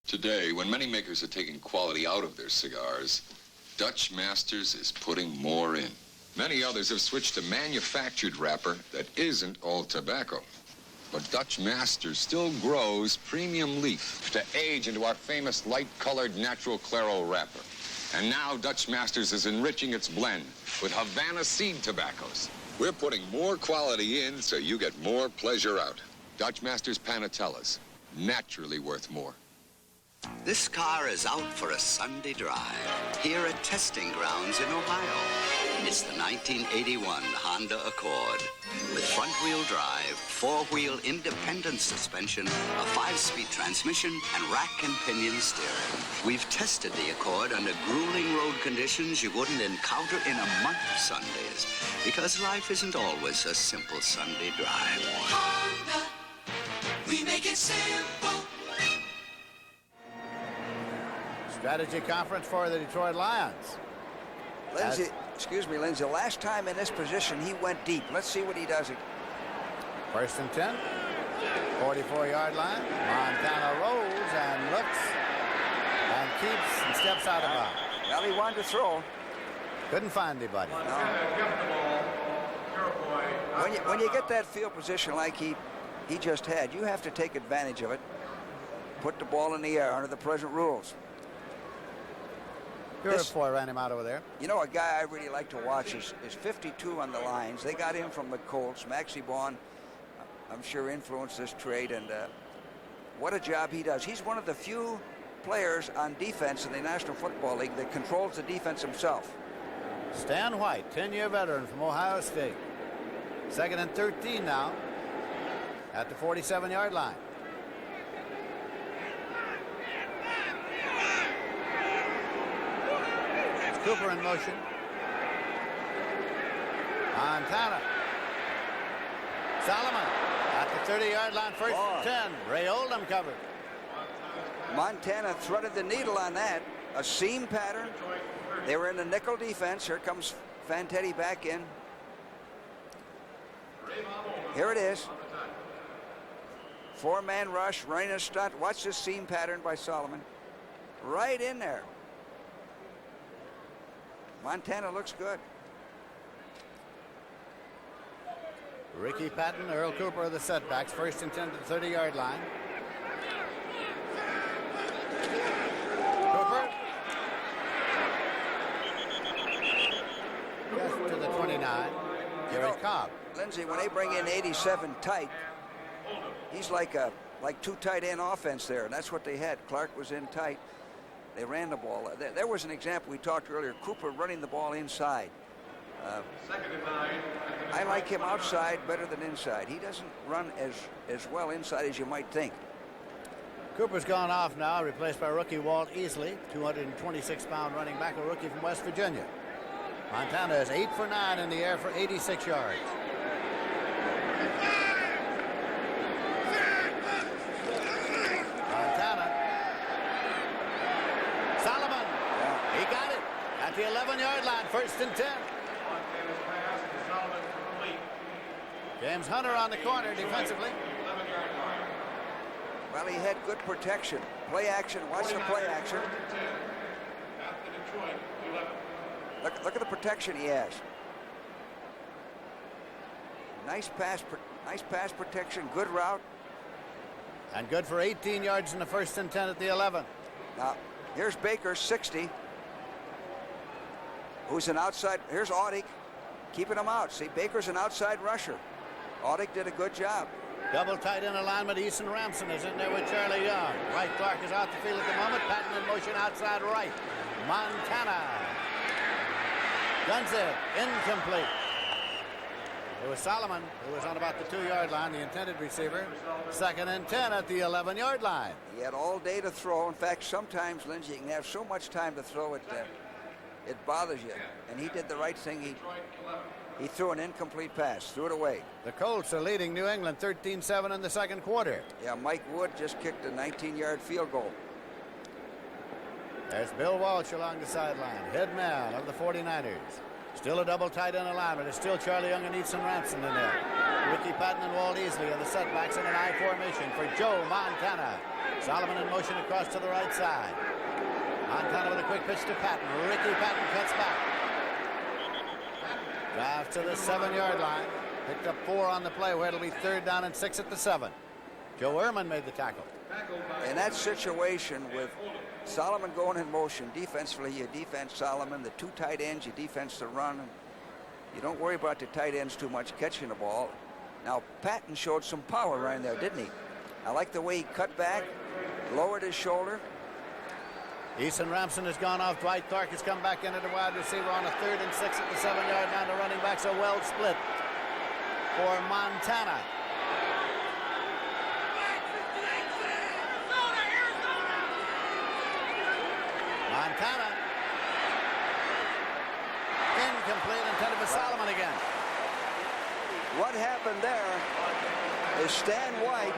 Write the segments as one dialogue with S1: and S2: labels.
S1: Today, when many makers are taking quality out of their cigars, Dutch Masters is putting more in. Many others have switched to manufactured wrapper that isn't all tobacco. But Dutch Masters still grows premium leaf to age into our famous light-colored natural Claro wrapper. And now Dutch Masters is enriching its blend with Havana seed tobaccos. We're putting more quality in so you get more pleasure out. Dutch Masters Panatellas, naturally worth more.
S2: This car is out for a Sunday drive here at testing grounds in Ohio. It's the 1981 Honda Accord with front-wheel drive, four-wheel independent suspension, a 5-speed transmission, and rack and pinion steering. We've tested the Accord under grueling road conditions you wouldn't encounter in a month of Sundays, because life isn't always a simple Sunday drive.
S3: Honda, we make it simple.
S4: Strategy conference for the Detroit Lions.
S5: Lindsay, Lindsay, last time in this position, he went deep. Let's see what he does.
S4: First and 10, 44-yard line. Montana rolls and looks and keeps and steps out of bounds.
S5: Well, he wanted to throw.
S4: Couldn't find anybody.
S5: No. When you get that field position like he just had, you have to take advantage of it. Put the ball in the air under the present rules.
S4: Purifoy ran him out over there.
S5: You know, a guy I really like to watch is 52 on the lines. They got him from the Colts. Maxie Vaughn, I'm sure, influenced this trade, and what a job he does. He's one of the few players on defense in the National Football League that controls the defense himself.
S4: Stan White, 10-year veteran from Ohio State. Second and 13 now at the 47-yard line. Cooper in motion. Montana. Solomon at the 30-yard line, first and 10. Ray Oldham covered.
S5: Montana threaded the needle on that. A seam pattern. They were in a nickel defense. Here comes Fantetti back in. Here it is. Four-man rush, running a stunt. Watch this seam pattern by Solomon. Right in there. Montana looks good.
S4: Ricky Patton, Earl Cooper are the setbacks. First and 10 to the 30-yard line. Cooper. Just to the 29. Gary Cobb.
S5: Lindsay, when they bring in 87 tight, he's like two tight end offense there, and that's what they had. Clark was in tight. They ran the ball. There was an example we talked earlier. Cooper running the ball inside. I like him outside better than inside. He doesn't run as well inside as you might think.
S4: Cooper's gone off now, replaced by rookie Walt Easley, 226-pound running back, a rookie from West Virginia. Montana is 8 for 9 in the air for 86 yards. The 11-yard line, first and 10. James Hunter on the corner defensively.
S5: Well, he had good protection. Play action. Watch the play action. Look at the protection he has. Nice pass protection. Good route.
S4: And good for 18 yards in the first and 10 at the 11.
S5: Now, here's Baker, 60. Who's an outside? Here's Audick, keeping him out. See, Baker's an outside rusher. Audick did a good job.
S4: Double tight end alignment. Eason Ramson is in there with Charlie Young. Wright Clark is out the field at the moment. Patton in motion outside right. Montana guns it, incomplete. It was Solomon who was on about the 2-yard line, the intended receiver. Second and 10 at the 11-yard line.
S5: He had all day to throw. In fact, sometimes, Lindsay, you can have so much time to throw it. It bothers you, and he did the right thing. He threw an incomplete pass, threw it away.
S4: The Colts are leading New England 13-7 in the second quarter.
S5: Yeah, Mike Wood just kicked a 19-yard field goal.
S4: There's Bill Walsh along the sideline, head man of the 49ers. Still a double tight end alignment. It's still Charlie Young and Eason Ramson in there. Ricky Patton and Walt Easley are the setbacks in an I formation for Joe Montana. Solomon in motion across to the right side. Montana with a quick pitch to Patton. Ricky Patton cuts back. Drives to the 7-yard line. Picked up 4 on the play where it'll be 3rd down and 6 at the 7. Joe Ehrman made the tackle.
S5: In that situation with Solomon going in motion, defensively you defense Solomon, the 2 tight ends you defense the run. You don't worry about the tight ends too much catching the ball. Now Patton showed some power right there, didn't he? I like the way he cut back, lowered his shoulder.
S4: Eason Ramson has gone off. Dwight Clark has come back into the wide receiver on a 3rd and 6 at the 7-yard line. The running backs are well split for Montana. Montana. Incomplete, intended for Solomon again.
S5: What happened there is Stan White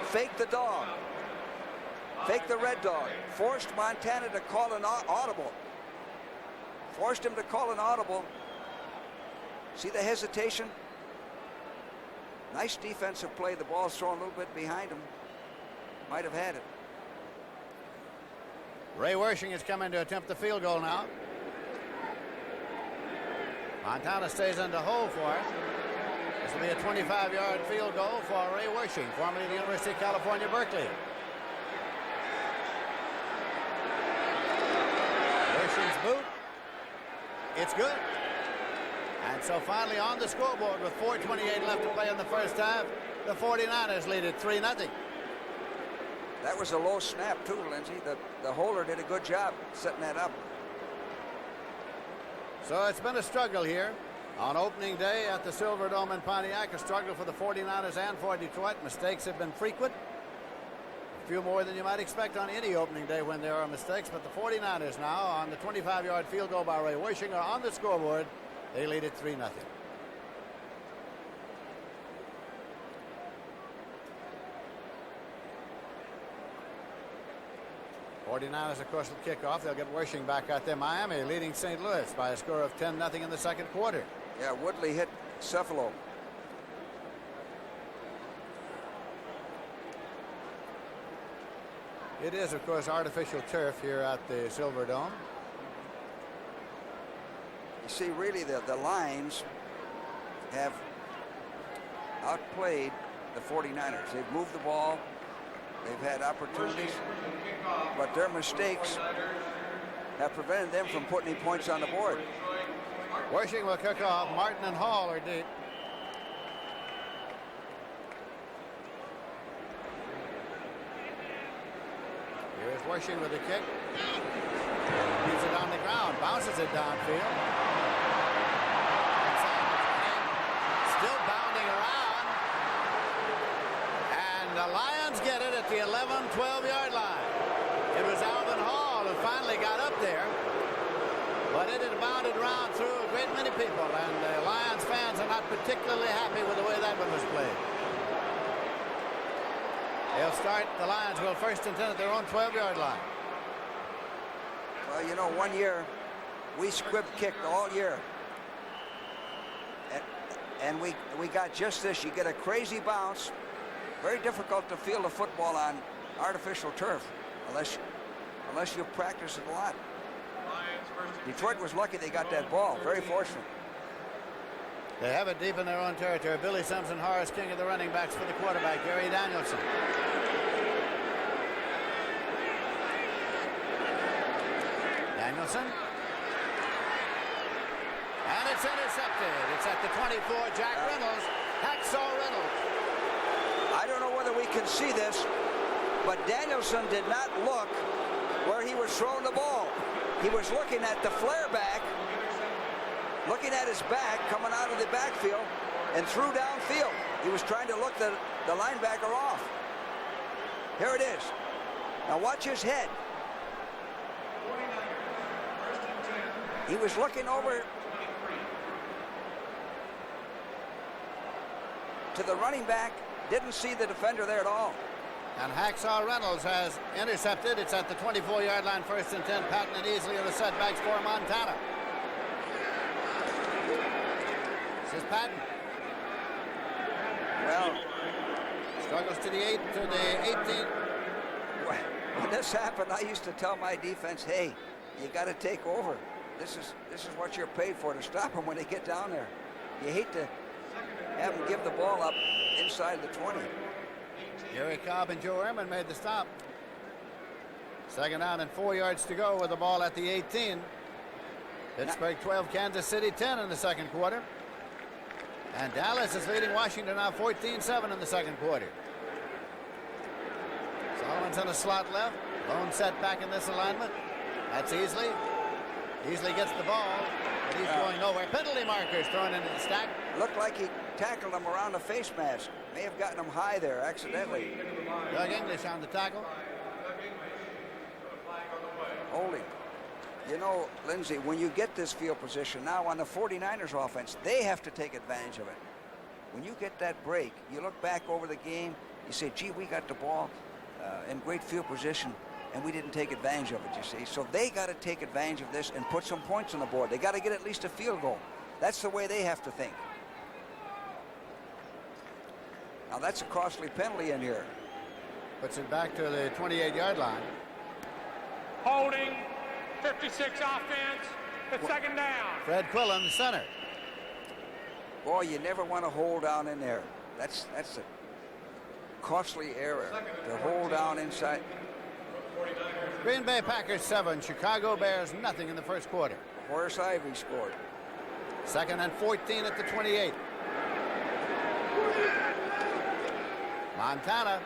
S5: faked the dog. Faked the red dog. Forced Montana to call an audible. Forced him to call an audible. See the hesitation? Nice defensive play. The ball's thrown a little bit behind him. Might have had it.
S4: Ray Wershing has come in to attempt the field goal now. Montana stays under hold for it. This will be a 25-yard field goal for Ray Wershing, formerly of the University of California, Berkeley. Wershing's boot. It's good. And so finally on the scoreboard with 4:28 left to play in the first half, the 49ers lead it 3-0.
S5: That was a low snap too, Lindsey. The holder did a good job setting that up.
S4: So it's been a struggle here on opening day at the Silverdome in Pontiac. A struggle for the 49ers and for Detroit. Mistakes have been frequent. A few more than you might expect on any opening day when there are mistakes. But the 49ers now on the 25-yard field goal by Ray Wershing are on the scoreboard. They lead it 3-0. 49ers, of course, will kick off. They'll get Wershing back out there. Miami leading St. Louis by a score of 10-0 in the second quarter.
S5: Yeah, Woodley hit Cephalo.
S4: It is, of course, artificial turf here at the Silverdome.
S5: You see, really, the Lions have outplayed the 49ers. They've moved the ball. They've had opportunities, but their mistakes have prevented them from putting any points on the board.
S4: Wershing will kick off. Martin and Hall are deep. Here's Wershing with the kick. Keeps it on the ground, bounces it downfield. Still bounding around. And the Lions get it at the 11, 12-yard line. It was Alvin Hall who finally got up there. But it had bounded around through a great many people. And the Lions fans are not particularly happy with the way that one was played. They'll start, the Lions will first and 10 at their own 12-yard line.
S5: Well, you know, one year we squib kicked all year. And we got just this. You get a crazy bounce. Very difficult to field a football on artificial turf unless you practice it a lot. Detroit was lucky they got that ball. Very fortunate.
S4: They have it deep in their own territory. Billy Simpson, Horace King of the running backs for the quarterback, Gary Danielson. Danielson. And it's intercepted. It's at the 24. Jack Reynolds. Hacksaw Reynolds.
S5: I don't know whether we can see this, but Danielson did not look where he was throwing the ball. He was looking at the flare back, looking at his back coming out of the backfield, and threw downfield. He was trying to look the linebacker off. Here it is. Now watch his head. He was looking over to the running back, didn't see the defender there at all.
S4: And Hacksaw Reynolds has intercepted. It's at the 24-yard line, first and 10. Patton and Easley are the setbacks for Montana. This is Patton.
S5: Well,
S4: Struggles to the 18.
S5: when this happened, I used to tell my defense, hey, you got to take over. This is what you're paid for, to stop them when they get down there. You hate to have them give the ball up inside the 20.
S4: Gary Cobb and Joe Ehrman made the stop. Second down and 4 yards to go with the ball at the 18. Pittsburgh 12, Kansas City 10 in the second quarter. And Dallas is leading Washington now 14-7 in the second quarter. Solomon's in a slot left. Lone set back in this alignment. That's Easley. Easley gets the ball, but he's going nowhere. Penalty markers thrown into the stack.
S5: Looked like he tackled him around the face mask. May have gotten him high there accidentally.
S4: Doug English on the tackle.
S5: Holding. You know, Lindsay, when you get this field position now on the 49ers offense, they have to take advantage of it. When you get that break, you look back over the game, you say, gee, we got the ball in great field position, and we didn't take advantage of it, you see. So they got to take advantage of this and put some points on the board. They got to get at least a field goal. That's the way they have to think. Now, that's a costly penalty in here.
S4: Puts it back to the 28-yard line.
S6: Holding, 56 offense, it's second down.
S4: Fred Quillen, the center.
S5: Boy, you never want to hold down in there. That's a costly error to hold down inside.
S4: Green Bay Packers 7, Chicago Bears nothing in the first quarter.
S5: Horace Ivy scored.
S4: Second and 14 at the 28. Montana.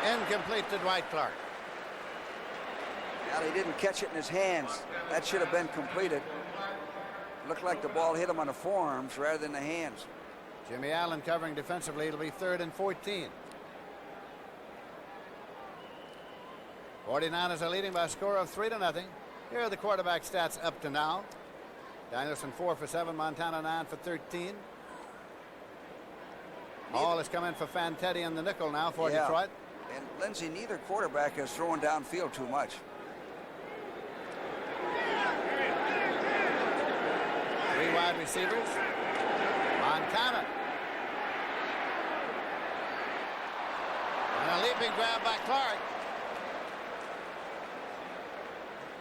S4: Incomplete to Dwight Clark.
S5: Well, he didn't catch it in his hands. That should have been completed. Looked like the ball hit him on the forearms rather than the hands.
S4: Jimmy Allen covering defensively. It'll be third and 14. 49ers are leading by a score of 3-0. Here are the quarterback stats up to now. Danielson 4 for 7, Montana 9 for 13. Hall has come in for Fantetti in the nickel now for Detroit.
S5: And Lindsay, neither quarterback has thrown downfield too much.
S4: Three wide receivers. Montana. And a leaping grab by Clark.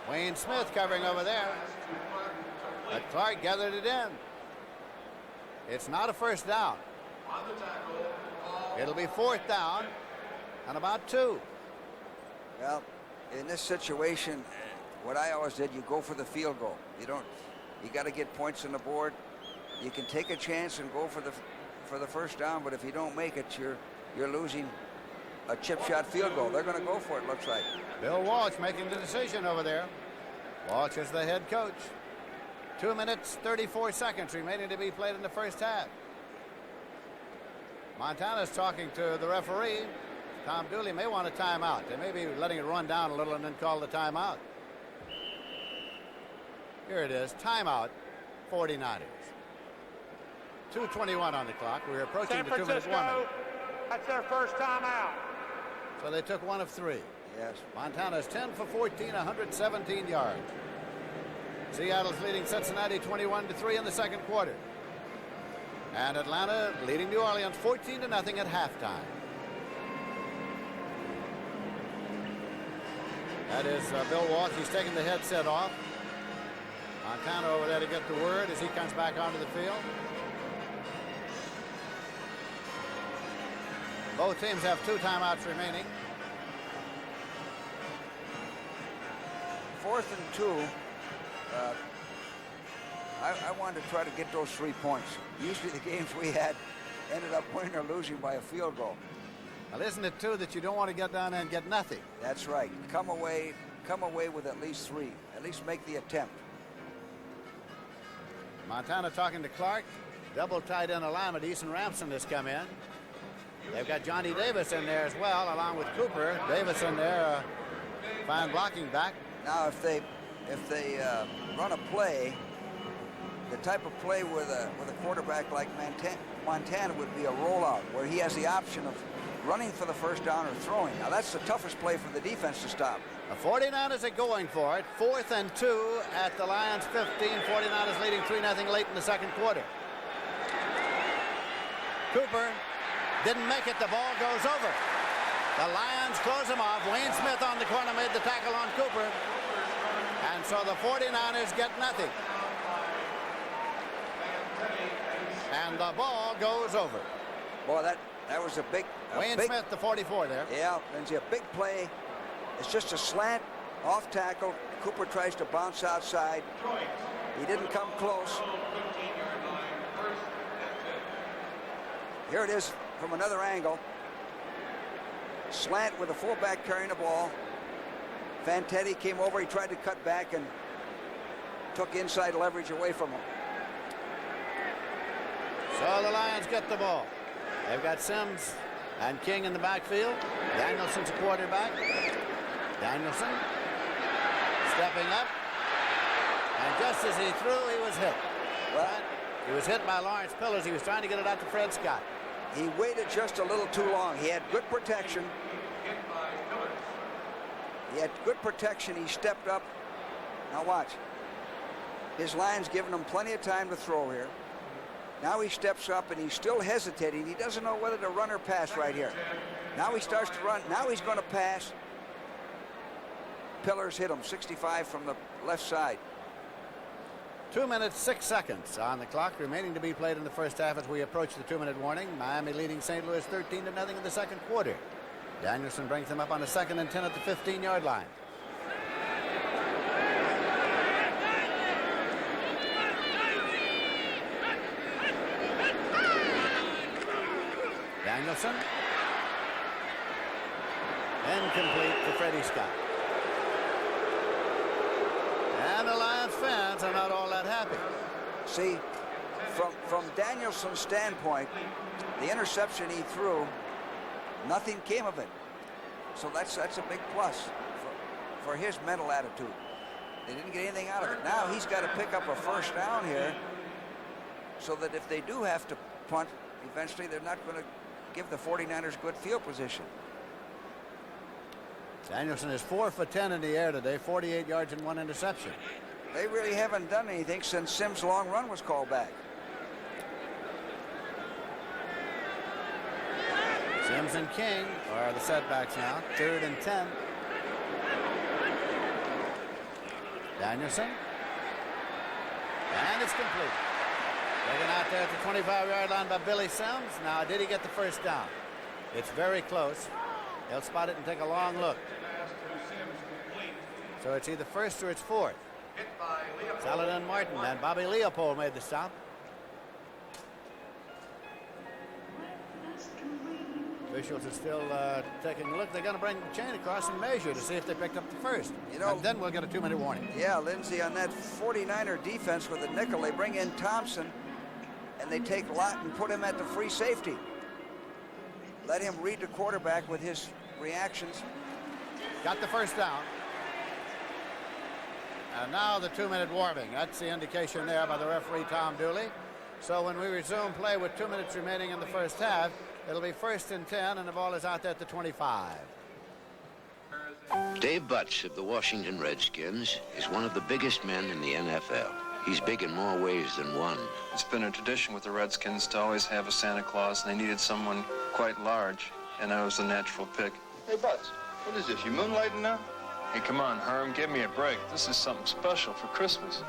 S4: Wayne Smith covering over there. But Clark gathered it in. It's not a first down. It'll be fourth down and about 2.
S5: Well, in this situation, what I always did, you go for the field goal. You got to get points on the board. You can take a chance and go for the first down, but if you don't make it, you're losing a chip shot field goal. They're going to go for it, looks like.
S4: Bill Walsh making the decision over there. Walsh is the head coach. 2 minutes, 34 seconds remaining to be played in the first half. Montana's talking to the referee. Tom Dooley may want a timeout. They may be letting it run down a little and then call the timeout. Here it is, timeout, 49ers. 2:21 on the clock. We're approaching the 2-minute warning.
S6: That's their first timeout.
S4: So they took 1 of 3.
S5: Yes.
S4: Montana's 10 for 14, 117 yards. Seattle's leading Cincinnati 21-3 in the second quarter. And Atlanta leading New Orleans 14-0 at halftime. That is Bill Walsh. He's taking the headset off. Montana over there to get the word as he comes back onto the field. Both teams have 2 timeouts remaining.
S5: 4th and 2. I wanted to try to get those 3 points. Usually the games we had ended up winning or losing by a field goal.
S4: Now isn't it too that you don't want to get down there and get nothing?
S5: That's right. Come away with at least 3. At least make the attempt.
S4: Montana talking to Clark. Double tight end alignment. Eason Ramson has come in. They've got Johnny Davis in there as well, along with Cooper. Davis in there, fine blocking back.
S5: Now, if they run a play, the type of play with a quarterback like Montana would be a rollout, where he has the option of running for the first down or throwing. Now, that's the toughest play for the defense to stop.
S4: The 49ers are going for it. 4th and 2 at the Lions 15. 49ers leading 3-0 late in the second quarter. Cooper didn't make it. The ball goes over. The Lions close him off. Wayne Smith on the corner made the tackle on Cooper. And so the 49ers get nothing. And the ball goes over.
S5: Boy, that was a big...
S4: Wayne Smith, the 44 there.
S5: Yeah, Lindsay, a big play. It's just a slant, off tackle. Cooper tries to bounce outside. He didn't come close. Here it is from another angle. Slant with a fullback carrying the ball. Fantetti came over. He tried to cut back and took inside leverage away from him.
S4: So the Lions get the ball. They've got Sims and King in the backfield. Danielson's a quarterback. Danielson stepping up. And just as he threw, he was hit.
S5: Well,
S4: he was hit by Lawrence Pillars. He was trying to get it out to Fred Scott.
S5: he waited just a little too long. He had good protection. He stepped up. Now watch. His line's giving him plenty of time to throw here. Now he steps up and he's still hesitating. He doesn't know whether to run or pass right here. Now he starts to run. Now he's going to pass. Pillars hit him 65 from the left side.
S4: 2 minutes, 6 seconds on the clock remaining to be played in the first half as we approach the 2-minute warning. Miami leading St. Louis 13-0 in the second quarter. Danielson brings them up on a 2nd and 10 at the 15-yard line. Danielson. Incomplete to Freddie Scott. And the Lions fans are not all that happy.
S5: See, from Danielson's standpoint, the interception he threw, nothing came of it. So that's a big plus for his mental attitude. They didn't get anything out of it. Now he's got to pick up a first down here so that if they do have to punt, eventually they're not going to give the 49ers good field position.
S4: Danielson is 4 for 10 in the air today, 48 yards and 1 interception.
S5: They really haven't done anything since Sims' long run was called back.
S4: Sims and King are the setbacks now. 3rd and 10. Danielson. And it's complete. Taken out there at the 25-yard line by Billy Sims. Now, did he get the first down? It's very close. They'll spot it and take a long look. So it's either first or it's fourth. Saladin Martin and Bobby Leopold made the stop. Officials are still taking a look. They're going to bring the chain across and measure to see if they picked up the first. You know, and then we'll get a 2-minute warning.
S5: Yeah, Lindsay, on that 49er defense with the nickel, they bring in Thompson and they take Lott and put him at the free safety. Let him read the quarterback with his reactions.
S4: Got the first down. And now the 2-minute warning. That's the indication there by the referee, Tom Dooley. So when we resume play with 2 minutes remaining in the first half, it'll be 1st and 10, and the ball is out there at the 25.
S7: Dave Butts of the Washington Redskins is one of the biggest men in the NFL. He's big in more ways than one.
S8: It's been a tradition with the Redskins to always have a Santa Claus, and they needed someone quite large, and I was the natural pick.
S9: Hey, Butts, what is this, you moonlighting now?
S8: Hey, come on, Herm, give me a break. This is something special for Christmas.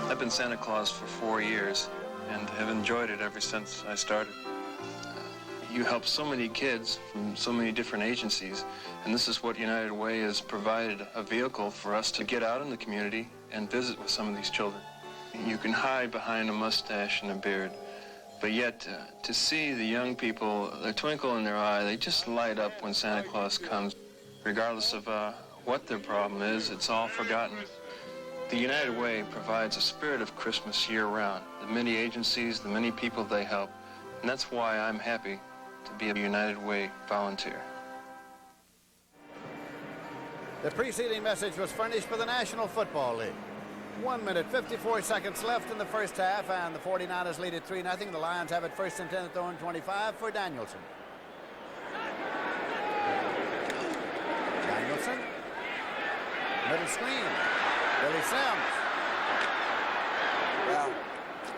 S8: I've been Santa Claus for 4 years and have enjoyed it ever since I started. You help so many kids from so many different agencies, and this is what United Way has provided, a vehicle for us to get out in the community and visit with some of these children. You can hide behind a mustache and a beard, but yet to see the young people, the twinkle in their eye, they just light up when Santa Claus comes. Regardless of what their problem is, it's all forgotten. The United Way provides a spirit of Christmas year-round. The many agencies, the many people they help, and that's why I'm happy to be a United Way volunteer.
S4: The preceding message was furnished by the National Football League. 1 minute, 54 seconds left in the first half, and the 49ers lead at 3-0. The Lions have it 1st and 10 at their own 25 for Danielson. Danielson. Middle screen. Billy Sims.
S5: Well,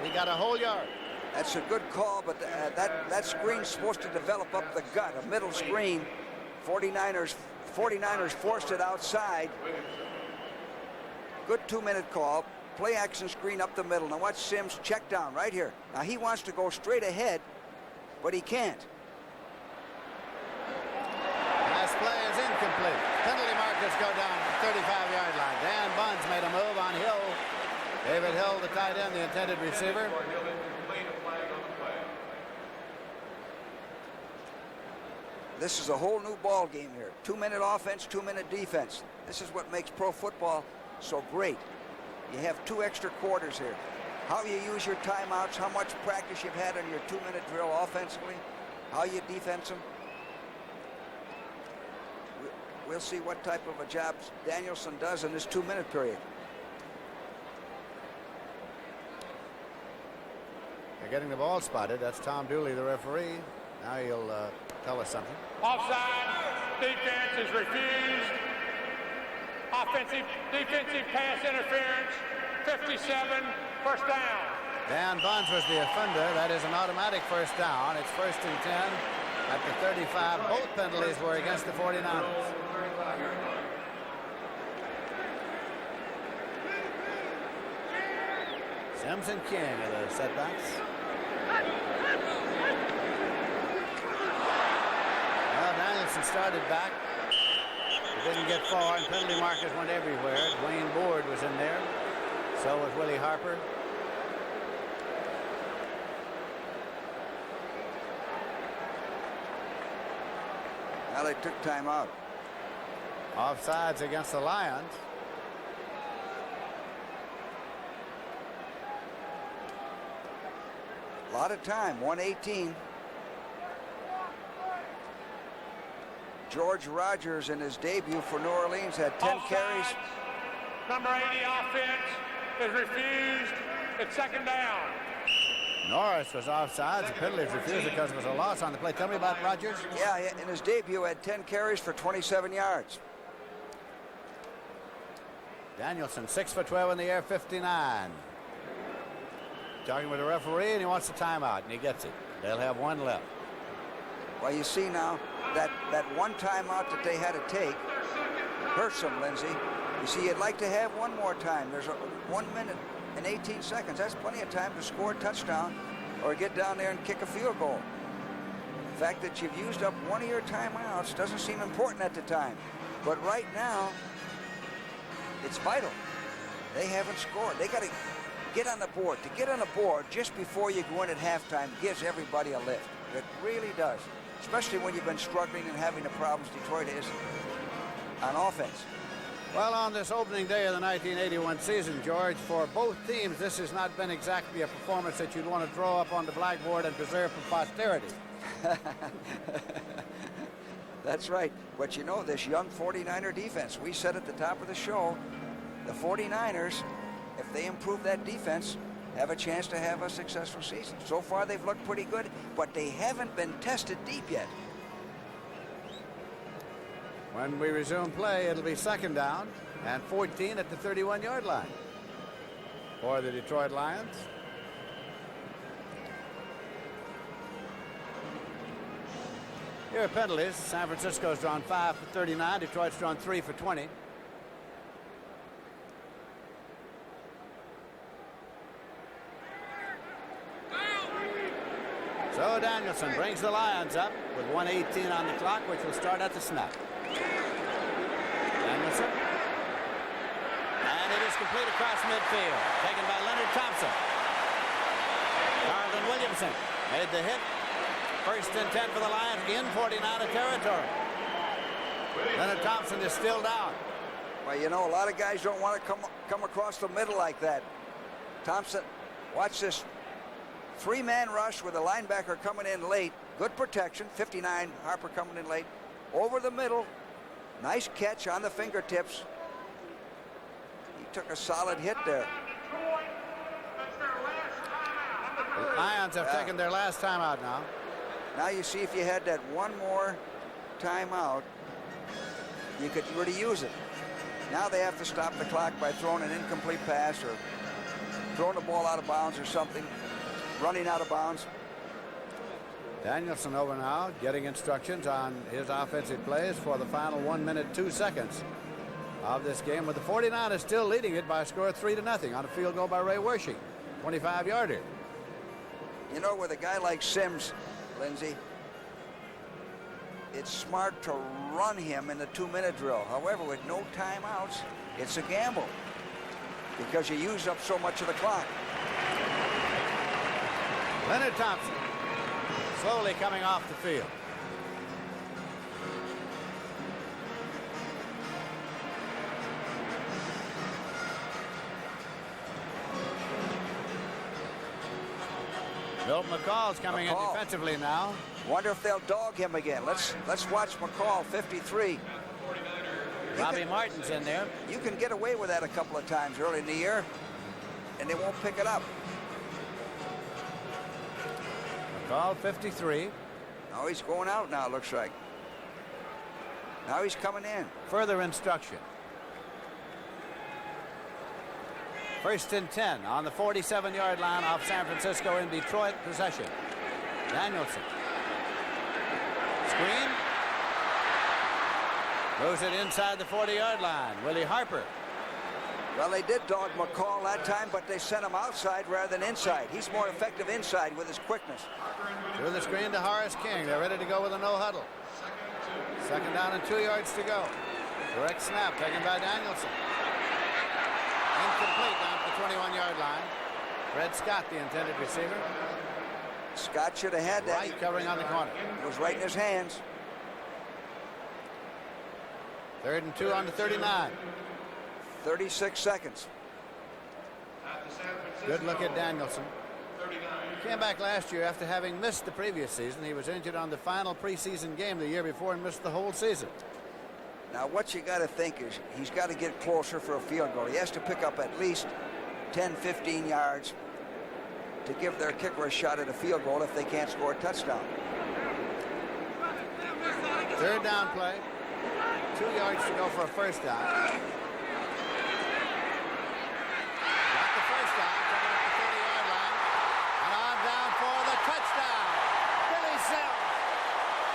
S4: he got a whole yard.
S5: That's a good call, but that screen's supposed to develop up the gut, a middle screen. 49ers forced it outside. Good 2-minute call. Play action screen up the middle. Now watch Sims check down right here. Now he wants to go straight ahead, but he can't.
S4: Pass play is incomplete. Penalty markers go down to the 35-yard line. Dan Bunds made a move on Hill. David Hill, the tight end, the intended receiver.
S5: This is a whole new ball game here. 2-minute offense, 2-minute defense. This is what makes pro football so great. You have 2 extra quarters here. How you use your timeouts, how much practice you've had on your 2-minute drill offensively, how you defense them. We'll see what type of a job Danielson does in this 2-minute period.
S4: They're getting the ball spotted. That's Tom Dooley, the referee. Now he'll tell us something.
S6: Offside. Defense is refused. Defensive pass interference. 57. First down.
S4: Dan Bunds was the offender. That is an automatic first down. It's 1st and 10 at the 35. Both penalties were against the 49ers. Sims and King are the setbacks. Well, Danielson started back. He didn't get far, and penalty markers went everywhere. Dwayne Board was in there. So was Willie Harper.
S5: Now they took time out.
S4: Offsides against the Lions.
S5: A lot of time, 1:18. George Rogers in his debut for New Orleans had 10 carries.
S6: Number 80 offense is refused. It's 2nd down.
S4: Norris was offsides. The penalty was refused because it was a loss on the play. Tell me about Rogers.
S5: Yeah, in his debut had 10 carries for 27 yards.
S4: Danielson, 6 for 12 in the air, 59. Talking with the referee, and he wants a timeout, and he gets it. They'll have 1 left.
S5: Well, you see now that one timeout that they had to take hurts them, Lindsey. You see, you'd like to have one more time. There's 1 minute and 18 seconds. That's plenty of time to score a touchdown or get down there and kick a field goal. The fact that you've used up one of your timeouts doesn't seem important at the time. But right now, it's vital. They haven't scored. They got to get on the board. To get on the board just before you go in at halftime gives everybody a lift. It really does. Especially when you've been struggling and having the problems Detroit is on offense.
S4: Well, on this opening day of the 1981 season, George, for both teams, this has not been exactly a performance that you'd want to draw up on the blackboard and preserve for posterity.
S5: That's right. But you know, this young 49er defense, we said at the top of the show, the 49ers, if they improve that defense, have a chance to have a successful season. So far, they've looked pretty good, but they haven't been tested deep yet.
S4: When we resume play, it'll be 2nd down and 14 at the 31-yard line for the Detroit Lions. Here are penalties. San Francisco's drawn 5 for 39. Detroit's drawn 3 for 20. So Danielson brings the Lions up with 1:18 on the clock, which will start at the snap. Danielson. And it is complete across midfield. Taken by Leonard Thompson. Carlton Williamson made the hit. 1st and 10 for the Lions in 49er territory. Leonard Thompson is still down.
S5: Well, you know, a lot of guys don't want to come across the middle like that. Thompson, watch this. 3-man rush with a linebacker coming in late. Good protection. 59, Harper coming in late. Over the middle. Nice catch on the fingertips. He took a solid hit there.
S4: The Lions have taken their last timeout now.
S5: Now you see if you had that one more timeout, you could really use it. Now they have to stop the clock by throwing an incomplete pass or throwing the ball out of bounds or something. running out of bounds.
S4: Danielson over now, getting instructions on his offensive plays for the final 1 minute 2 seconds of this game, with the 49ers still leading it by a score of 3-0 on a field goal by Ray Wersching, 25-yarder.
S5: You know, with a guy like Sims, Lindsey, it's smart to run him in the 2-minute drill. However, with no timeouts, it's a gamble because you use up so much of the clock.
S4: Leonard Thompson slowly coming off the field. Milton McCall's coming in defensively now.
S5: Wonder if they'll dog him again. Let's watch McCall, 53.
S4: Robbie Martin's in there.
S5: You can get away with that a couple of times early in the year, and they won't pick it up.
S4: McCall, 53.
S5: Now he's going out now, it looks like. Now he's coming in.
S4: Further instruction. First and 10 on the 47-yard line off San Francisco in Detroit possession. Danielson. Screen. Throws it inside the 40-yard line. Willie Harper.
S5: Well, they did dog McCall that time, but they sent him outside rather than inside. He's more effective inside with his quickness.
S4: Through the screen to Horace King. They're ready to go with a no huddle. Second down and 2 yards to go. Direct snap taken by Danielson. Incomplete down to the 21-yard line. Fred Scott, the intended receiver.
S5: Scott should have had that.
S4: Right covering on the corner.
S5: It was right in his hands.
S4: Third and 2 on the 39.
S5: 36 seconds.
S4: Good look at Danielson. He came back last year after having missed the previous season. He was injured on the final preseason game the year before and missed the whole season.
S5: Now, what you got to think is he's got to get closer for a field goal. He has to pick up at least 10, 15 yards to give their kicker a shot at a field goal if they can't score a touchdown.
S4: Third down play. 2 yards to go for a first down. Got the first down, coming up the 30-yard line. And on down for the touchdown. Billy Sims.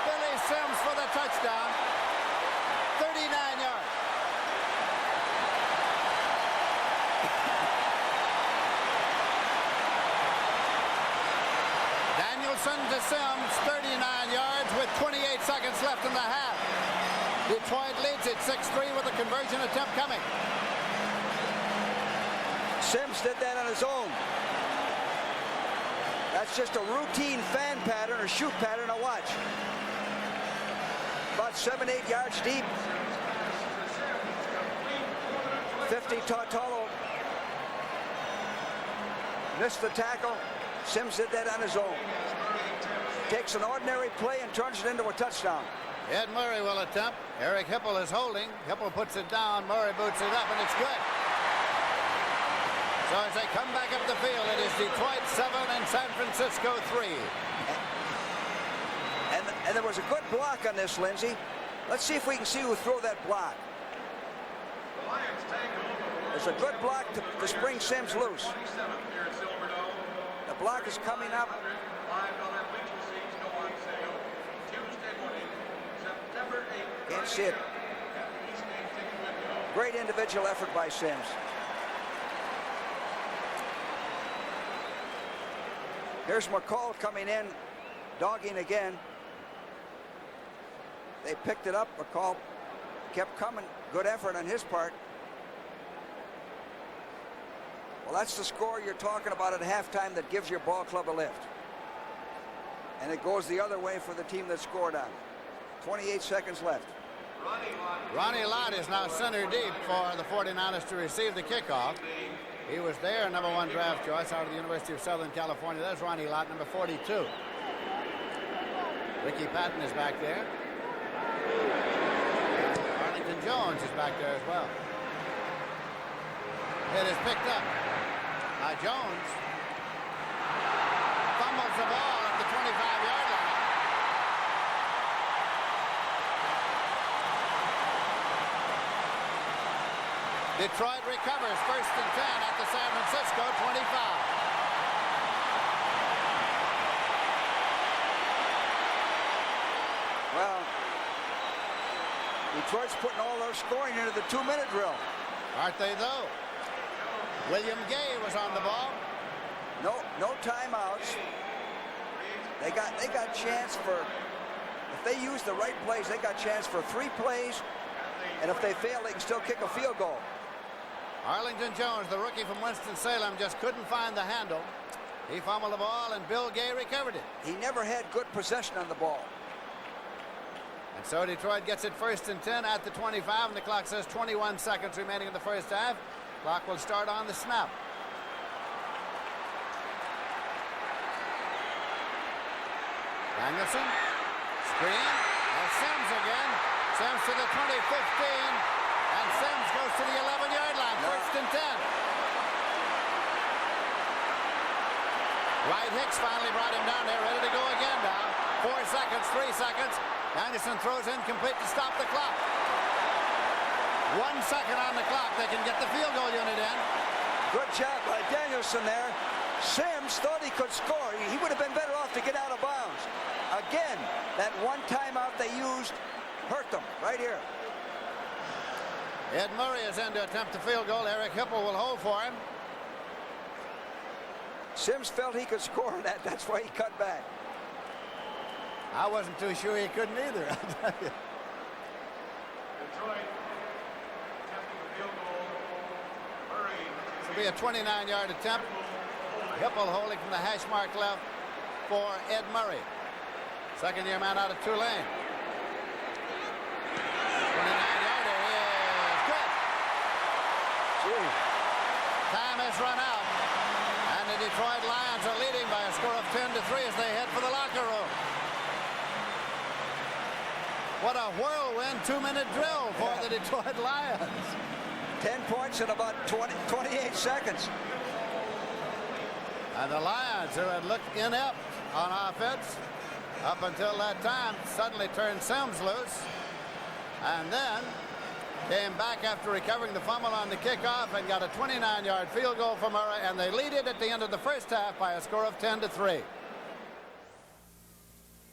S4: Billy Sims for the touchdown. 39 yards. Danielson to Sims, 39 yards with 28 seconds left in the half. Detroit leads it 6-3 with a conversion attempt coming.
S5: Sims did that on his own. That's just a routine fan pattern or shoot pattern to watch. About 7-8 yards deep. 50 Tortolo missed the tackle. Sims did that on his own. Takes an ordinary play and turns it into a touchdown.
S4: Ed Murray will attempt. Eric Hipple is holding. Hipple puts it down. Murray boots it up, and it's good. So as they come back up the field, it is Detroit 7 and San Francisco 3.
S5: And there was a good block on this, Lindsey. Let's see if we can see who threw that block. There's a good block to spring Sims loose. The block is coming up. Can't see it. Great individual effort by Sims. Here's McCall coming in, dogging again. They picked it up. McCall kept coming. Good effort on his part. Well, that's the score you're talking about at halftime that gives your ball club a lift. And it goes the other way for the team that scored on. 28 seconds left.
S4: Ronnie Lott is now center deep for the 49ers to receive the kickoff. He was their #1 draft choice out of the University of Southern California. That's Ronnie Lott, number 42. Ricky Patton is back there. Arlington Jones is back there as well. It is picked up by Jones. Fumbles the ball at the 25-yard line. Detroit recovers first and 10 at the San Francisco 25.
S5: Well, Detroit's putting all their scoring into the 2-minute drill.
S4: Aren't they, though? William Gay was on the ball.
S5: No timeouts. They got chance for, if they use the right plays, they got chance for 3 plays, and if they fail, they can still kick a field goal.
S4: Arlington Jones, the rookie from Winston-Salem, just couldn't find the handle. He fumbled the ball, and Bill Gay recovered it.
S5: He never had good possession on the ball.
S4: And so Detroit gets it 1st and 10 at the 25, and the clock says 21 seconds remaining in the first half. Clock will start on the snap. Danielson, screen, Sims again. Sims to the 20, 15, and Sims goes to the 11-yard line, 1st and 10. Wright Hicks finally brought him down there, ready to go again now. 4 seconds, 3 seconds. Danielson throws incomplete to stop the clock. 1 second on the clock. They can get the field goal unit in.
S5: Good job by Danielson there. Sims thought he could score. He would have been better off to get out of bounds. Again, that one timeout they used hurt them right here.
S4: Ed Murray is in to attempt the field goal. Eric Hipple will hold for him.
S5: Sims felt he could score that. That's why he cut back.
S4: I wasn't too sure he couldn't either.
S6: Detroit attempting the field goal. Murray.
S4: This will be a 29-yard attempt. Hipple holding from the hash mark left for Ed Murray. Second-year man out of Tulane. 29-yarder is good.
S5: Gee.
S4: Time has run out. And the Detroit Lions are leading by a score of 10-3 as they head for the locker room. What a whirlwind 2-minute drill for the Detroit Lions.
S5: 10 points in about 28 seconds.
S4: And the Lions, who had looked inept on offense up until that time, suddenly turned Sims loose. And then came back after recovering the fumble on the kickoff and got a 29-yard field goal for Murray, and they lead it at the end of the first half by a score of 10-3.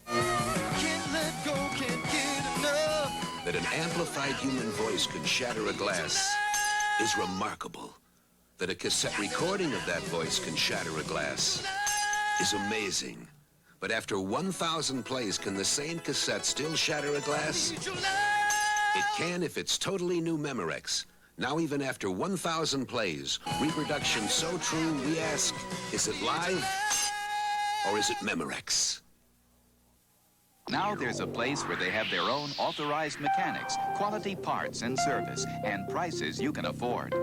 S3: Can't let go, can't get enough.
S10: That an amplified human voice could shatter a glass is remarkable. That a cassette recording of that voice can shatter a glass is amazing. But after 1,000 plays, can the same cassette still shatter a glass? It can if it's totally new Memorex. Now even after 1,000 plays, reproduction so true, we ask, is it live or is it Memorex?
S11: Now there's a place where they have their own authorized mechanics, quality parts and service, and prices you can afford.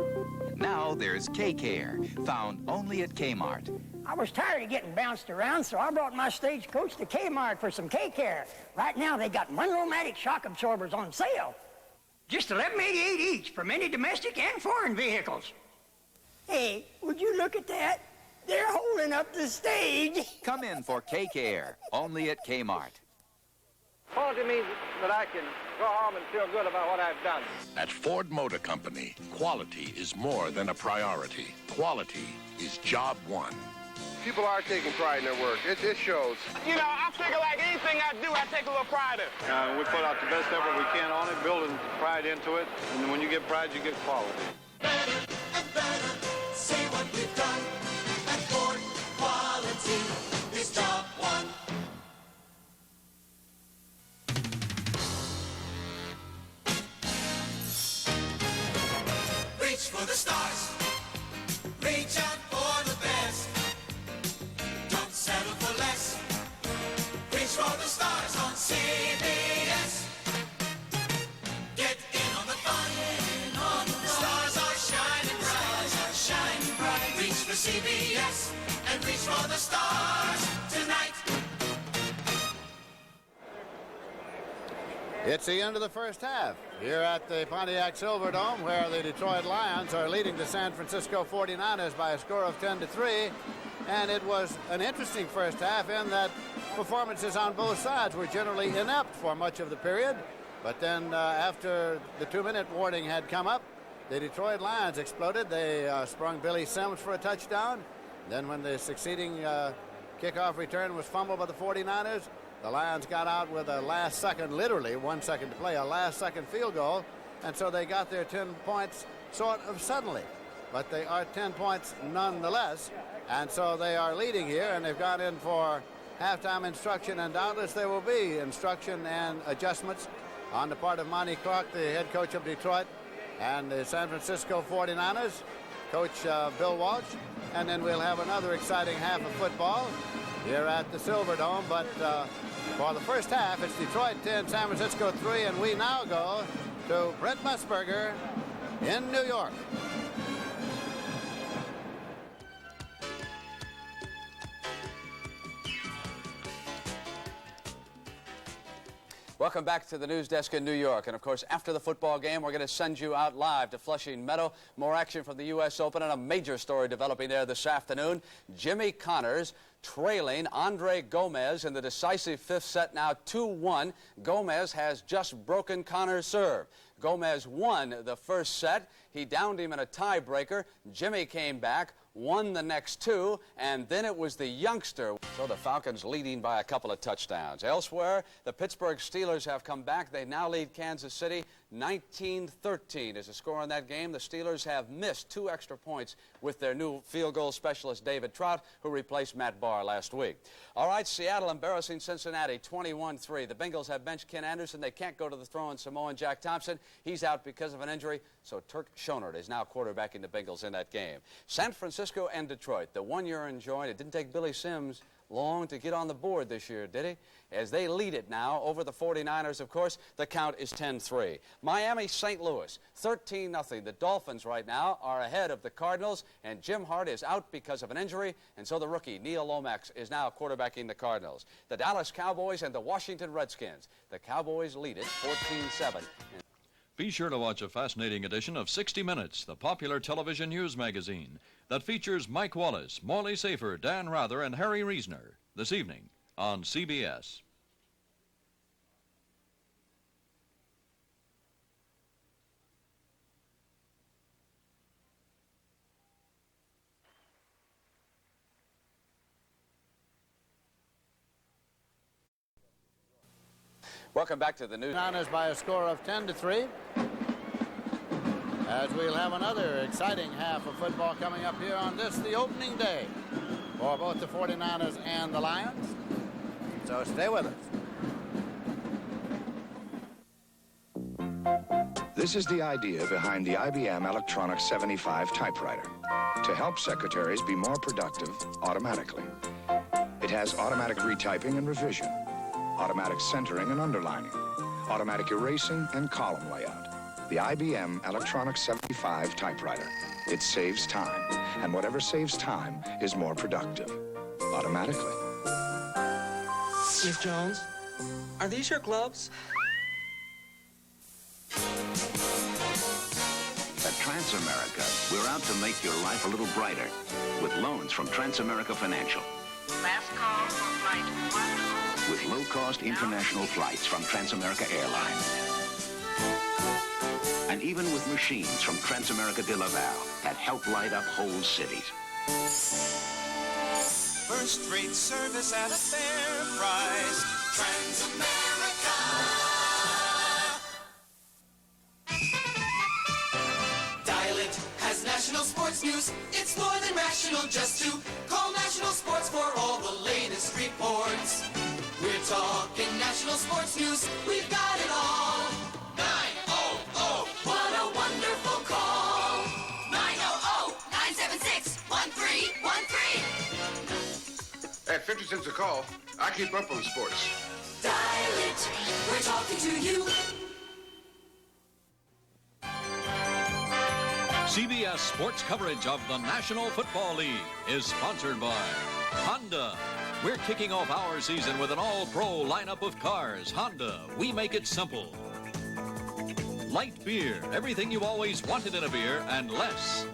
S11: Now there's K-Care, found only at Kmart.
S12: I was tired of getting bounced around, so I brought my stagecoach to Kmart for some K-Care. Right now, they got Monroe-Matic shock absorbers on sale. Just $11.88 each for many domestic and foreign vehicles. Hey, would you look at that? They're holding up the stage.
S11: Come in for K-Care, only at Kmart.
S6: Quality means that I can go home and feel good about what I've done.
S13: At Ford Motor Company, quality is more than a priority. Quality is job one.
S9: People are taking pride in their work. It shows.
S6: You know, I figure like anything I do, I take a little pride in.
S9: We put out the best effort we can on it, building pride into it. And when you get pride, you get quality.
S3: Better and better, see what we've done. And Ford quality is job one. Reach for the stars. Reach out for the best. Don't settle for less. Reach for the stars on CBS. Get in on the fun. The stars are shining bright. Shining bright. Reach for CBS and reach for the stars tonight.
S4: It's the end of the first half here at the Pontiac Silverdome, where the Detroit Lions are leading the San Francisco 49ers by a score of 10-3. And it was an interesting first half in that performances on both sides were generally inept for much of the period. But then after the 2-minute warning had come up, the Detroit Lions exploded. They sprung Billy Sims for a touchdown. Then when the succeeding kickoff return was fumbled by the 49ers, The Lions got out with a last second, literally 1 second to play, a last second field goal, and so they got their 10 points sort of suddenly. But they are 10 points nonetheless, and so they are leading here, and they've gone in for halftime instruction, and doubtless there will be instruction and adjustments on the part of Monty Clark, the head coach of Detroit, and the San Francisco 49ers, Coach Bill Walsh, and then we'll have another exciting half of football here at the Silverdome. But for the first half, it's Detroit 10, San Francisco 3, and we now go to Brent Musburger in New York.
S14: Welcome back to the news desk in New York. And, of course, after the football game, we're going to send you out live to Flushing Meadow. More action from the U.S. Open and a major story developing there this afternoon. Jimmy Connors trailing Andre Gomez in the decisive fifth set, now 2-1. Gomez has just broken Connors' serve. Gomez won the first set. He downed him in a tiebreaker. Jimmy came back, won the next two, and then it was the youngster. So the Falcons leading by a couple of touchdowns. Elsewhere, the Pittsburgh Steelers have come back. They now lead Kansas City 19-13 is the score in that game. The Steelers have missed 2 extra points with their new field goal specialist David Trout, who replaced Matt Barr last week. All right, Seattle embarrassing Cincinnati 21-3. The Bengals have benched Ken Anderson. They can't go to the throwing Samoan Jack Thompson. He's out because of an injury, so Turk Schonert is now quarterbacking the Bengals in that game. San Francisco and Detroit, the one you're enjoying. It didn't take Billy Sims long to get on the board this year, did he? As they lead it now over the 49ers, of course, the count is 10-3. Miami, St. Louis, 13-0. The Dolphins right now are ahead of the Cardinals, and Jim Hart is out because of an injury, and so the rookie, Neil Lomax, is now quarterbacking the Cardinals. The Dallas Cowboys and the Washington Redskins. The Cowboys lead it 14-7.
S15: Be sure to watch a fascinating edition of 60 Minutes, the popular television news magazine that features Mike Wallace, Morley Safer, Dan Rather, and Harry Reasoner this evening on CBS.
S14: Welcome back to the news.
S4: Niners by a score of 10-3. As we'll have another exciting half of football coming up here on this, the opening day, for both the 49ers and the Lions. So stay with us.
S16: This is the idea behind the IBM Electronic 75 typewriter, to help secretaries be more productive automatically. It has automatic retyping and revision, automatic centering and underlining, automatic erasing and column layout. The IBM Electronic 75 typewriter. It saves time, and whatever saves time is more productive, automatically.
S17: Miss Jones, are these your gloves?
S7: At Transamerica, we're out to make your life a little brighter with loans from Transamerica Financial.
S18: Last call for flight 1.
S7: With low-cost international flights from Transamerica Airlines. And even with machines from Transamerica de Laval that help light up whole cities.
S3: First-rate service at a fair price. Transamerica. Dial it has national sports news. It's more than rational just to call National Sports for all the latest reports. We're talking national sports news. We've got it all. 900. What a wonderful call. 900-976-1313.
S19: At 50 cents a call, I keep up on sports.
S3: Dial it. We're talking to you.
S15: CBS sports coverage of the National Football League is sponsored by Honda. We're kicking off our season with an all-pro lineup of cars. Honda, we make it simple. Light beer, everything you always wanted in a beer and less.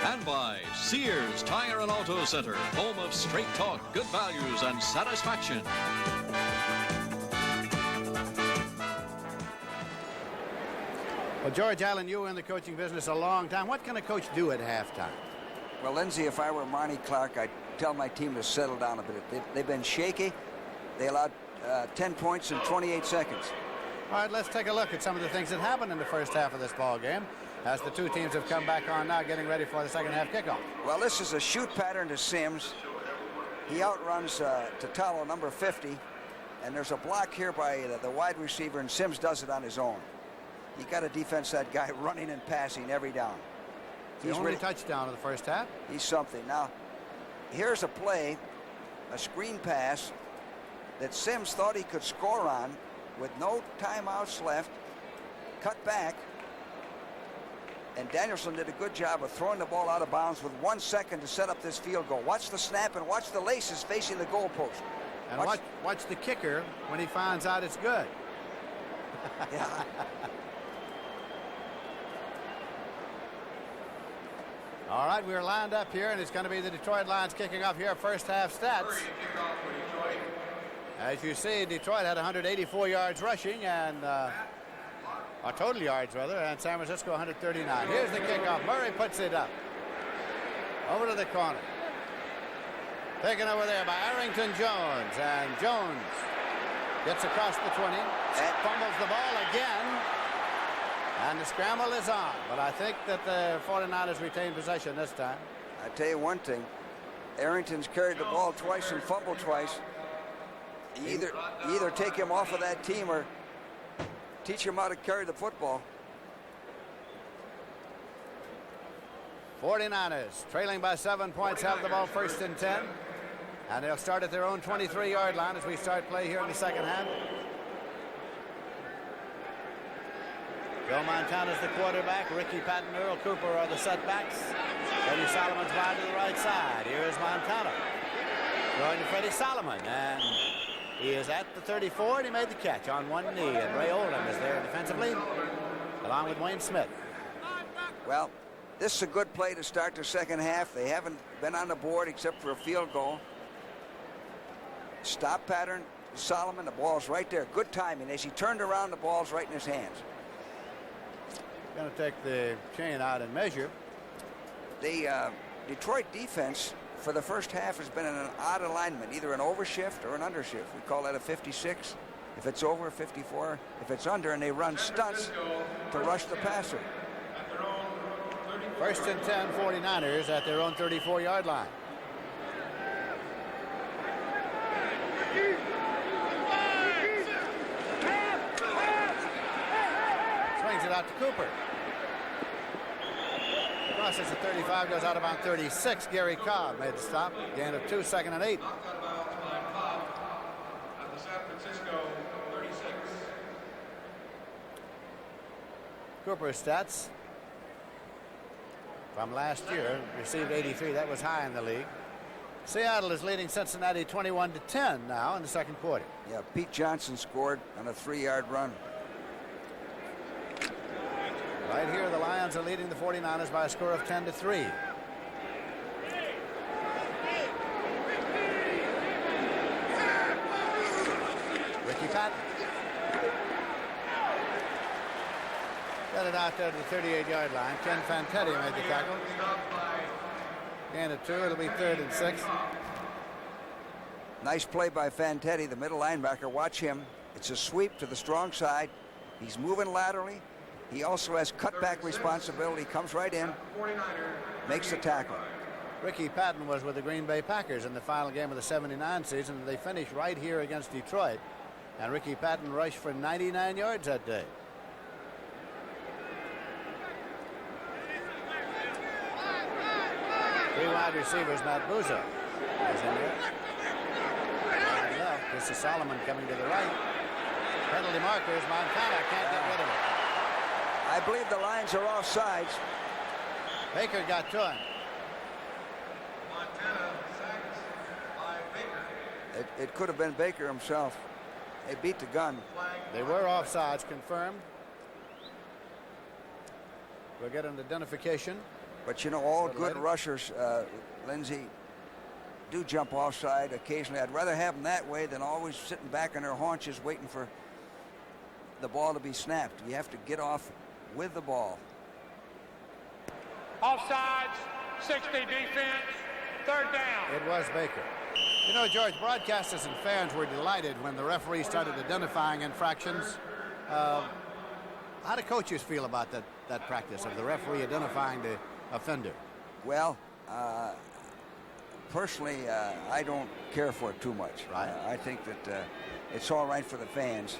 S15: And by Sears Tire and Auto Center, home of straight talk, good values, and satisfaction.
S4: Well, George Allen, you were in the coaching business a long time. What can a coach do at halftime?
S5: Well, Lindsay, if I were Monty Clark, I'd tell my team to settle down a bit. They've been shaky. They allowed 10 points in 28 seconds.
S4: All right, let's take a look at some of the things that happened in the first half of this ball game as the two teams have come back on now, getting ready for the second half kickoff.
S5: Well, this is a shoot pattern to Sims. He outruns Tatalo, number 50, and there's a block here by the wide receiver, and Sims does it on his own. You got to defense that guy running and passing every down.
S4: He's only touchdown in the first half.
S5: He's something. Now, here's a play, a screen pass that Sims thought he could score on with no timeouts left, cut back, and Danielson did a good job of throwing the ball out of bounds with 1 second to set up this field goal. Watch the snap and watch the laces facing the goalpost.
S4: And watch the kicker when he finds out it's good.
S5: Yeah.
S4: All right, we're lined up here, and it's going to be the Detroit Lions kicking off here. First half stats. As you see, Detroit had 184 yards rushing, and or total yards rather, and San Francisco 139. Here's the kickoff. Murray puts it up over to the corner. Taken over there by Arrington Jones, and Jones gets across the 20, fumbles the ball again, and the scramble is on. But I think that the 49ers retain possession this time.
S5: I tell you one thing, Arrington's carried the ball twice and fumbled twice. You either take him off of that team or teach him how to carry the football.
S4: 49ers trailing by 7 points, have the ball first and 10. And they'll start at their own 23-yard line as we start play here in the second half. Joe Montana's the quarterback. Ricky Patton, Earl Cooper are the setbacks. Freddie Solomon's wide to the right side. Here is Montana throwing to Freddie Solomon, and he is at the 34, and he made the catch on one knee. And Ray Oldham is there defensively, along with Wayne Smith.
S5: Well, this is a good play to start the second half. They haven't been on the board except for a field goal. Stop pattern, Solomon, the ball's right there. Good timing. As he turned around, the ball's right in his hands.
S4: Going to take the chain out and measure.
S5: The Detroit defense for the first half has been in an odd alignment, either an overshift or an undershift. We call that a 56. If it's over, 54. If it's under, and they run stunts to rush the passer.
S4: First and 10, 49ers at their own 34-yard line. Swings it out to Cooper. Crosses the 35, goes out about 36. Gary Cobb made the stop. Gain of 2, 2nd and 8. Cooper's stats from last year, received 83. That was high in the league. Seattle is leading Cincinnati 21-10 now in the second quarter.
S5: Yeah, Pete Johnson scored on a 3-yard run.
S4: Right here, the Lions are leading the 49ers by a score of 10-3. Ricky Patton. Got it out there to the 38-yard line. Ken Fantetti made the tackle. Gain of 2. It'll be 3rd and 6.
S5: Nice play by Fantetti, the middle linebacker. Watch him. It's a sweep to the strong side. He's moving laterally. He also has cutback responsibility. Comes right in, makes the tackle.
S4: Ricky Patton was with the Green Bay Packers in the final game of the '79 season. They finished right here against Detroit, and Ricky Patton rushed for 99 yards that day. Three wide receivers. Matt Boozer is in there. Right left. This is Solomon coming to the right. Penalty markers. Montana can't get rid of it.
S5: I believe the Lions are offsides.
S4: Baker got to him.
S5: It could have been Baker himself. They beat the gun.
S4: They were offsides, confirmed. We'll get an identification.
S5: But you know, all good rushers, Lindsey, do jump offside occasionally. I'd rather have them that way than always sitting back on their haunches waiting for the ball to be snapped. You have to get off with the ball.
S6: Offsides, 60 defense, 3rd down.
S4: It was Baker. You know, George, broadcasters and fans were delighted when the referee started identifying infractions. How do coaches feel about that practice of the referee identifying the offender?
S5: Well, personally, I don't care for it too much.
S4: Right.
S5: I think that it's all right for the fans.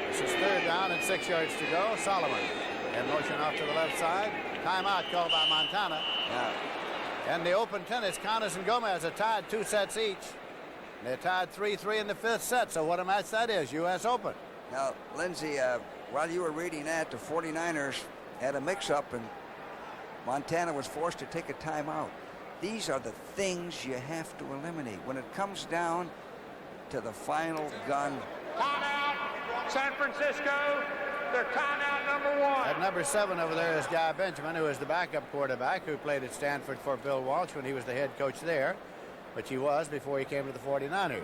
S4: This is 3rd down and 6 yards to go. Solomon in motion off to the left side. Timeout called by Montana.
S5: Yeah.
S4: And the open tennis, Connors and Gomez are tied 2 sets each. They're tied 3-3 in the 5th set, so what a match that is, U.S. Open.
S5: Now, Lindsay, while you were reading that, the 49ers had a mix-up, and Montana was forced to take a timeout. These are the things you have to eliminate. When it comes down to the final gun.
S6: Timeout, San Francisco. Their timeout number 1.
S4: At number 7 over there is Guy Benjamin, who is the backup quarterback who played at Stanford for Bill Walsh when he was the head coach there, which he was before he came to the 49ers.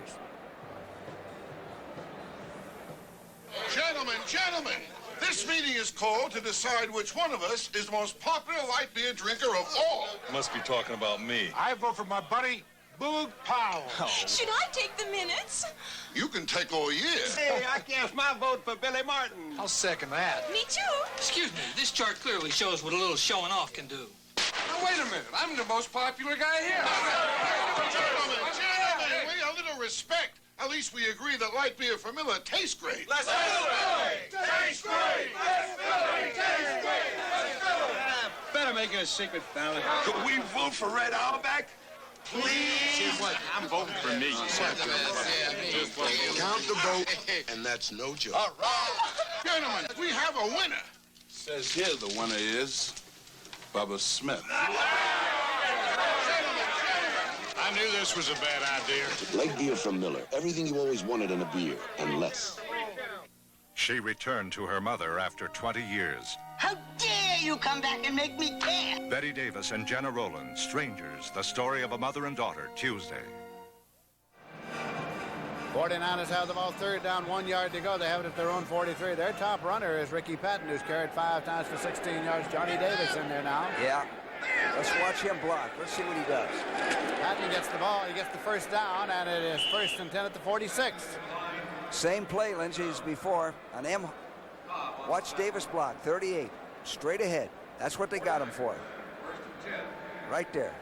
S19: Gentlemen, this meeting is called to decide which one of us is the most popular light beer drinker of all.
S20: Must be talking about me.
S19: I vote for my buddy, Boog Powell.
S18: Should I take the minutes?
S19: You can take all year.
S21: Hey, I cast my vote for Billy Martin.
S22: I'll second that.
S18: Me too.
S22: Excuse me, this chart clearly shows what a little showing off can do.
S19: Now, wait a minute. I'm the most popular guy here. Gentlemen, wait, a little respect. At least we agree that light beer from Miller tastes great.
S3: Let's Tastes great! Tastes great!
S21: Better make it a secret ballot.
S19: Could we vote for Red Auerbach? Please?
S21: See what? I'm voting for me.
S19: Count the vote, and that's no joke. All right. Gentlemen, we have a winner.
S20: Says here the winner is Bubba Smith.
S19: I knew this was a bad idea.
S23: Light beer from Miller. Everything you always wanted in a beer, and less.
S24: She returned to her mother after 20 years.
S18: How dare you come back and make me care?
S24: Betty Davis and Jenna Rowland, Strangers, the story of a mother and daughter, Tuesday.
S4: 49ers have the ball 3rd down, 1 yard to go. They have it at their own 43. Their top runner is Ricky Patton, who's carried 5 times for 16 yards. Johnny Davis in there now.
S5: Yeah. Let's watch him block. Let's see what he does.
S4: Patton gets the ball. He gets the 1st down, and it is 1st and 10 at the 46.
S5: Same play, Lindsay, as before. On M. Watch Davis block. 38. Straight ahead. That's what they got him for. Right there.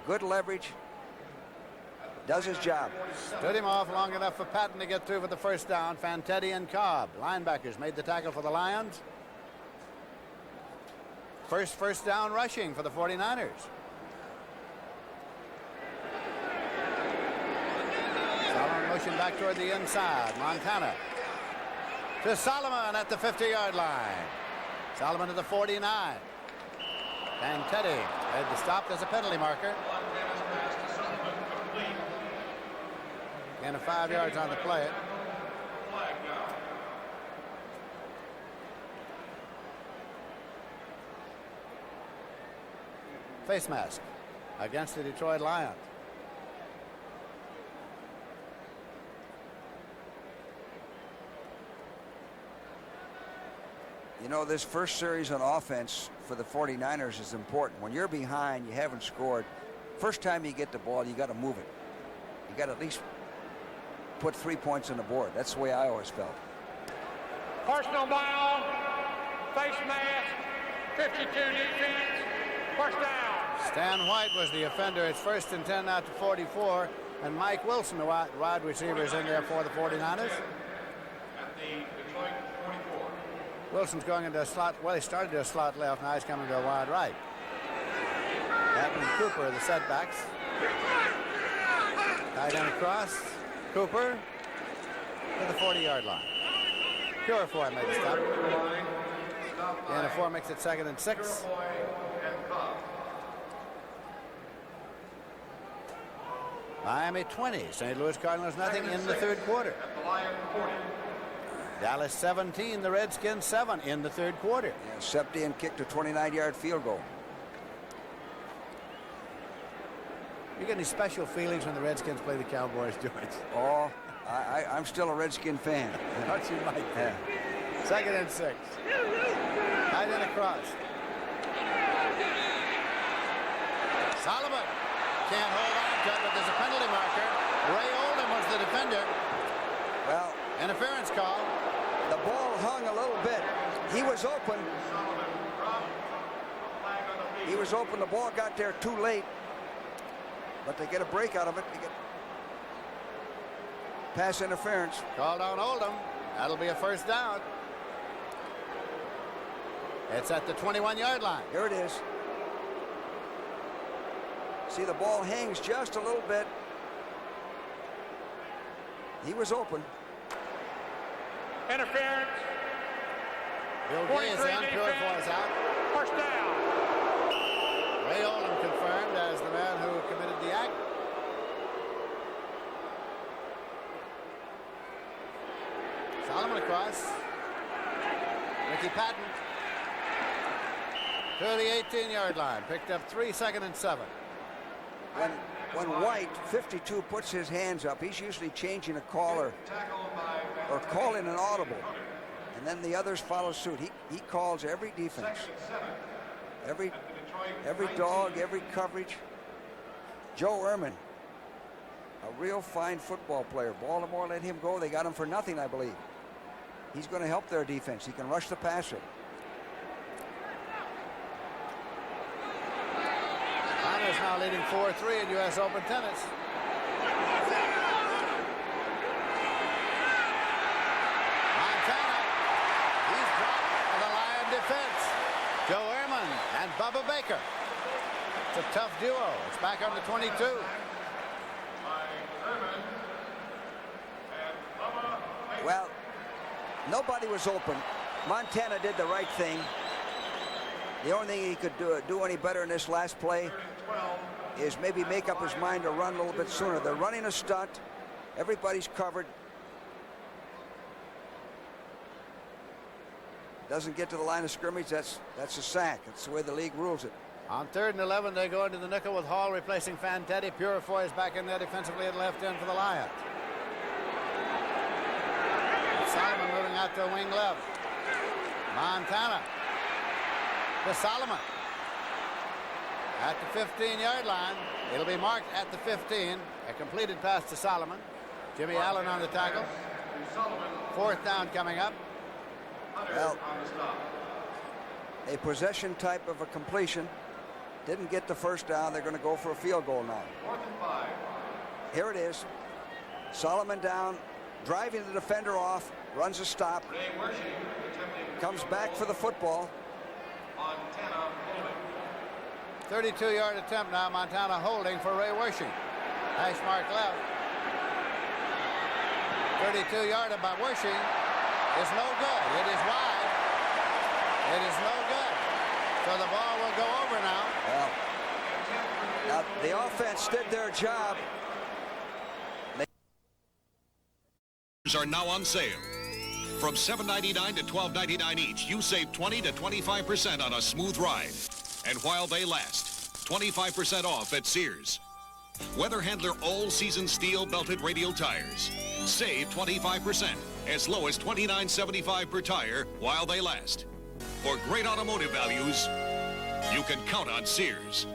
S5: Good leverage. Does his job.
S4: Stood him off long enough for Patton to get through with the 1st down. Fantetti and Cobb, linebackers, made the tackle for the Lions. First down rushing for the 49ers. Solomon motion back toward the inside. Montana to Solomon at the 50-yard line. Solomon to the 49. Fantetti had the stop as a penalty marker. And 5 yards on the play. Face mask against the Detroit Lions.
S5: You know, this first series on offense for the 49ers is important. When you're behind, you haven't scored. First time you get the ball, you got to move it. You got to at least put 3 points on the board. That's the way I always felt.
S6: Personal foul, face mask, 52 defense, 1st down.
S4: Stan White was the offender. It's 1st and 10 out to 44. And Mike Wilson, the wide receiver, is in there for the 49ers. Wilson's going into a slot. Well, he started to a slot left. Now he's coming to a wide right. Patton and Cooper are the setbacks. Tight end across. Cooper to the 40-yard line. Purifoy made the stop. And a 4 makes it 2nd and 6. Miami 20, St. Louis Cardinals nothing in the 3rd quarter. Dallas 17, the Redskins 7 in the 3rd quarter.
S5: Yeah, Septien kicked a 29-yard field goal.
S4: You get any special feelings when the Redskins play the Cowboys, George?
S5: Oh, I'm still a Redskin fan.
S4: Thought you might be. Yeah. 2nd and 6. Tight end across. Solomon can't hold on to it, but there's a penalty marker. Ray Oldham was the defender.
S5: Well,
S4: interference call.
S5: The ball hung a little bit. He was open. He was open. The ball got there too late. But they get a break out of it. They get pass interference.
S4: Called on Oldham. That'll be a first down. It's at the 21-yard line.
S5: Here it is. See, the ball hangs just a little bit. He was open.
S6: Interference.
S4: Bill Gay is in. Purifoy's out.
S6: First down.
S4: Ray Oldham confirmed as the man who committed the act. Solomon across. Ricky Patton to the 18-yard line. Picked up 3, 2nd and 7.
S5: When White, 52, puts his hands up, he's usually changing a call or calling an audible. And then the others follow suit. He calls every defense. Every dog, every coverage. Joe Ehrman, a real fine football player. Baltimore let him go. They got him for nothing, I believe. He's going to help their defense. He can rush the passer.
S4: Is now leading 4-3 in U.S. Open tennis. Montana, he's dropped for the Lion defense. Joe Ehrman and Bubba Baker. It's a tough duo. It's back on the 22.
S5: Well, nobody was open. Montana did the right thing. The only thing he could do any better in this last play is maybe make up his mind to run a little bit sooner. They're running a stunt. Everybody's covered. Doesn't get to the line of scrimmage, that's a sack. That's the way the league rules it.
S4: On 3rd and 11, they go into the nickel with Hall replacing Fantetti. Purifoy is back in there defensively at left end for the Lions. Solomon moving out to wing left. Montana to Solomon. At the 15-yard line, it'll be marked at the 15. A completed pass to Solomon. Jimmy Allen on the tackle. 4th down coming up.
S5: Well, a possession type of a completion. Didn't get the first down. They're going to go for a field goal now. Here it is. Solomon down, driving the defender off, runs a stop, comes back for the football.
S4: 32-yard attempt now. Montana holding for Ray Wershing. Hash mark left. 32-yarder by Wershing is no good. It is wide. It is no good. So the ball will go over now.
S5: Well, now the offense did their job.
S13: Are now on sale. From $7.99 to $12.99 each, you save 20 to 25% on a smooth ride. And while they last, 25% off at Sears. Weather Handler all-season steel belted radial tires. Save 25%, as low as $29.75 per tire while they last. For great automotive values, you can count on Sears.